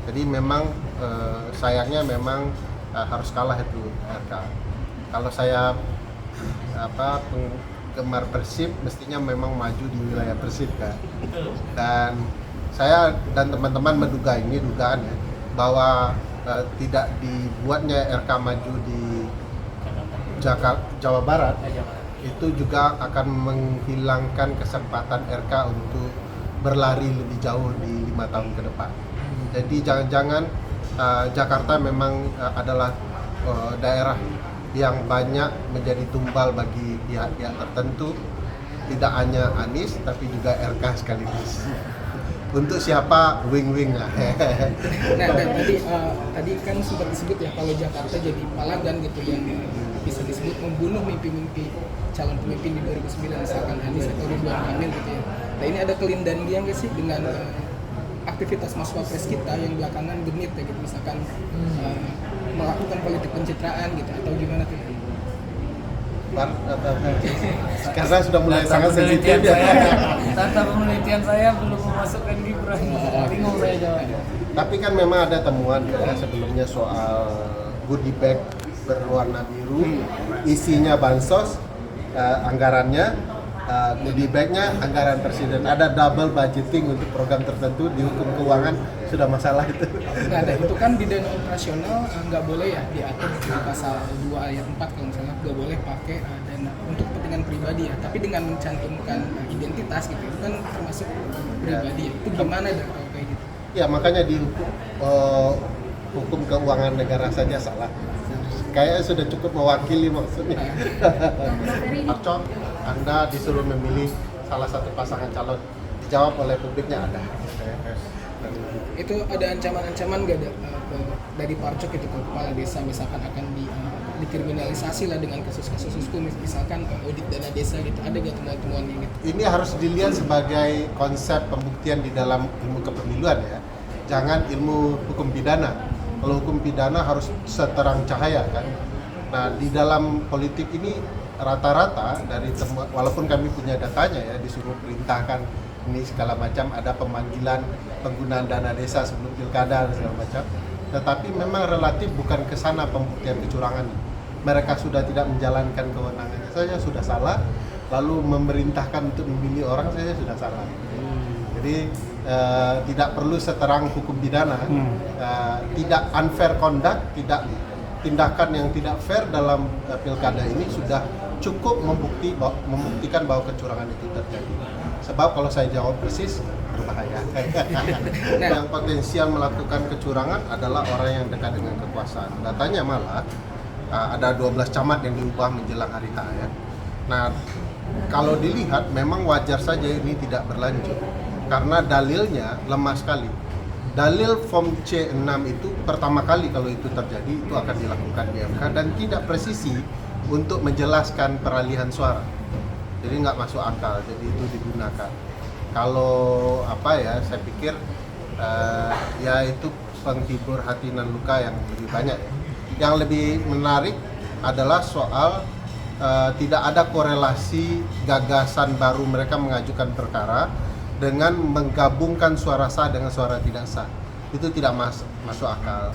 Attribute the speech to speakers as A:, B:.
A: Jadi memang sayangnya memang harus kalah itu RK. Kalau saya penggemar Persib mestinya memang maju di wilayah Persib kan. Dan saya dan teman-teman menduga ini dugaan ya bahwa tidak dibuatnya RK maju di Jawa Barat itu juga akan menghilangkan kesempatan RK untuk berlari lebih jauh di 5 tahun ke depan. Jadi jangan-jangan Jakarta memang adalah daerah yang banyak menjadi tumbal bagi pihak-pihak tertentu, tidak hanya Anies tapi juga RK sekaligus. Untuk siapa wing-wing lah.
B: Nah, dan tadi kan sempat disebut ya kalau Jakarta jadi palagan gitu yang bisa disebut membunuh mimpi-mimpi calon pemimpin di 2009 misalkan Anies atau Ridwan Kamil gitu ya. Nah ini ada kelindahan dia nggak sih dengan aktivitas Mas Wapres kita yang belakangan genit ya gitu misalkan melakukan politik pencitraan gitu atau gimana tuh?
A: Karena sudah mulai sangat sensitif ya.
C: Data penelitian saya belum memasukkan Gibran. Bingung saya jawabnya.
A: Tapi kan memang ada temuan ya sebelumnya soal goodie bag berwarna biru, isinya bansos, anggarannya, goodie bagnya anggaran presiden. Ada double budgeting untuk program tertentu di hukum keuangan sudah masalah itu.
B: Nah, itu kan di dana operasional nggak boleh ya diatur di pasal 2 ayat 4 kalau misalnya nggak boleh pakai dana untuk kepentingan pribadi ya. Tapi dengan mencantumkan identitas gitu itu kan termasuk pribadi ya. Itu gimana dah kalau kayak gitu?
A: Ya makanya di hukum keuangan negara saja salah. Kayaknya sudah cukup mewakili maksudnya. Acon, Anda disuruh memilih salah satu pasangan calon, dijawab oleh publiknya ada.
B: Itu ada ancaman-ancaman nggak dari Parcok itu ke kepala desa misalkan akan dikriminalisasi lah dengan kasus-kasus hukum misalkan audit dana desa gitu, ada nggak temuan-temuan ini?
A: Ini harus dilihat sebagai konsep pembuktian di dalam ilmu kepemiluan ya, jangan ilmu hukum pidana. Kalau hukum pidana harus seterang cahaya kan. Nah di dalam politik ini rata-rata dari walaupun kami punya datanya ya disuruh perintahkan ini segala macam, ada pemanggilan penggunaan dana desa sebelum pilkada dan segala macam, tetapi memang relatif bukan ke sana pembuktian kecurangan. Mereka sudah tidak menjalankan kewenangannya saja sudah salah, lalu memerintahkan untuk memilih orang saja sudah salah. Jadi tidak perlu seterang hukum pidana, tidak unfair conduct, tidak tindakan yang tidak fair dalam pilkada ini sudah cukup membuktikan bahwa kecurangan itu terjadi. Sebab kalau saya jawab persis berbahaya. Yang potensial melakukan kecurangan adalah orang yang dekat dengan kekuasaan. Datanya malah ada 12 camat yang diubah menjelang hari H ya. Nah, kalau dilihat memang wajar saja ini tidak berlanjut karena dalilnya lemah sekali. Dalil form C6 itu pertama kali kalau itu terjadi itu akan dilakukan di MK dan tidak presisi untuk menjelaskan peralihan suara. Jadi nggak masuk akal, jadi itu digunakan. Kalau saya pikir ya itu penghibur hati dan luka yang lebih banyak. Yang lebih menarik adalah soal tidak ada korelasi gagasan baru mereka mengajukan perkara dengan menggabungkan suara sah dengan suara tidak sah. Itu tidak masuk akal.